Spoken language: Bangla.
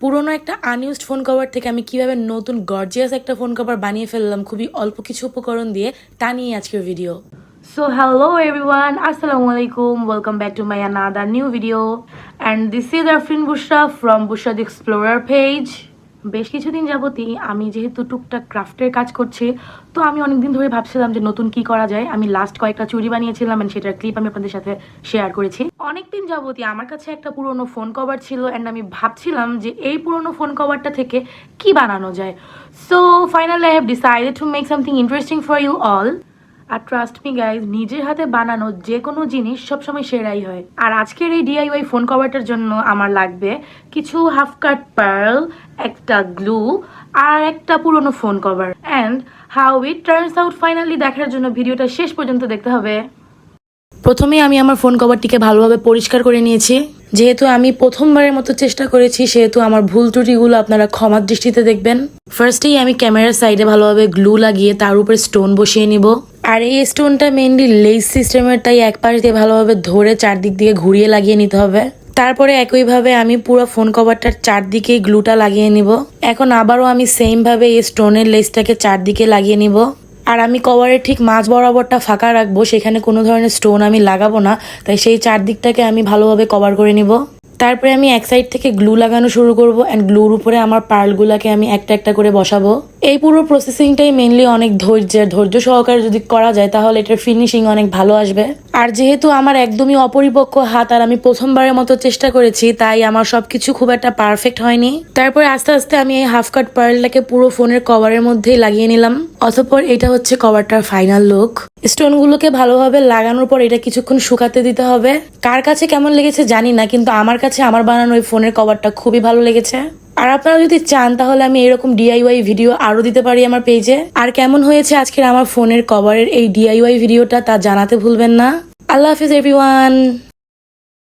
পুরোনো একটা আনইউজড ফোন কভার থেকে আমি কিভাবে নতুন গর্জিয়াস একটা ফোন কভার বানিয়ে ফেললাম খুবই অল্প কিছু উপকরণ দিয়ে, তা নিয়ে আজকের video. So hello everyone, assalamu alaikum, welcome back to my another new video and this is Afrin Bushra from Bushra the Explorer page. বেশ কিছুদিন যাবতই আমি যেহেতু টুকটাক ক্রাফটের কাজ করছি, তো আমি অনেকদিন ধরে ভাবছিলাম যে নতুন কি করা যায়। আমি লাস্ট কয়েকটা চুড়ি বানিয়েছিলাম এন্ড সেটার ক্লিপ আমি আপনাদের সাথে শেয়ার করেছি। অনেকদিন যাবতই আমার কাছে একটা পুরনো ফোন কভার ছিল এন্ড আমি ভাবছিলাম যে এই পুরনো ফোন কভারটা থেকে কি বানানো যায়। So finally I have decided to make something interesting for you all. আর ট্রাস্ট মি গাইজ, নিজের হাতে বানানো যে কোনো জিনিস সবসময় সেরাই হয়। আর আজকের এই ডিআইওয়াই ফোন কভারটার জন্য আমার লাগবে কিছু হাফ কাট পার্ল, একটা গ্লু আর একটা পুরনো phone cover. And how it turns out finally দেখার জন্য ভিডিওটা শেষ পর্যন্ত দেখতে হবে। প্রথমে আমি আমার ফোন কভারটিকে ভালোভাবে পরিষ্কার করে নিয়েছি। যেহেতু আমি প্রথমবারের মতো চেষ্টা করেছি, সেহেতু আমার ভুল ত্রুটিগুলো আপনারা ক্ষমার দৃষ্টিতে দেখবেন। ফার্স্টেই আমি ক্যামেরার সাইডে ভালোভাবে গ্লু লাগিয়ে তার উপরে স্টোন বসিয়ে নিব। আর এই স্টোনটা মেইনলি লেস সিস্টেমের, তাই এক পাশ দিয়ে ভালোভাবে ধরে চারদিক দিয়ে ঘুরিয়ে লাগিয়ে নিতে হবে। তারপরে একইভাবে আমি পুরো ফোন কভারটার চারদিকে গ্লুটা লাগিয়ে নিব। এখন আবারও আমি সেম ভাবে এই স্টোনের লেসটাকে চারদিকে লাগিয়ে নিব। আর আমি কভারের ঠিক মাঝ বরাবরটা ফাঁকা রাখবো, সেখানে কোনো ধরনের স্টোন আমি লাগাবো না, তাই সেই চারদিকটাকে আমি ভালোভাবে কভার করে নিব। তারপরে আমি এক সাইড থেকে গ্লু লাগানো শুরু করব অ্যান্ড গ্লুর উপরে আমার পার্লগুলোকে আমি একটা একটা করে বসাবো। এই পুরো প্রসেসিংটাই মেইনলি অনেক ধৈর্য সহকারে যদি করা যায় তাহলে এটার ফিনিশিং অনেক ভালো আসবে। আর যেহেতু আমার একদমই অপরিপক্ক হাত আর আমি প্রথমবারের মতো চেষ্টা করেছি, তাই আমার সবকিছু খুব একটা পারফেক্ট হয়নি। তারপরে আস্তে আস্তে আমি এই হাফ কাট পার্লটাকে পুরো ফোনের কভারের মধ্যেই লাগিয়ে নিলাম। অতঃপর এটা হচ্ছে কভারটার ফাইনাল লুক। স্টোনগুলোকে ভালোভাবে লাগানোর পর এটা কিছুক্ষণ শুকাতে দিতে হবে। কার কাছে কেমন লেগেছে জানি না, কিন্তু আমার কাছে আমার বানানো এই ফোনের কভারটা খুবই ভালো লেগেছে। আর আপনারা যদি চান তাহলে আমি এরকম ডিআইওয়াই ভিডিও আরো দিতে পারি আমার পেজে। আর কেমন হয়েছে আজকের আমার ফোনের কভারের এই ডিআইওয়াই ভিডিওটা তা জানাতে ভুলবেন না। আল্লাহ হাফিজ এভরিওয়ান।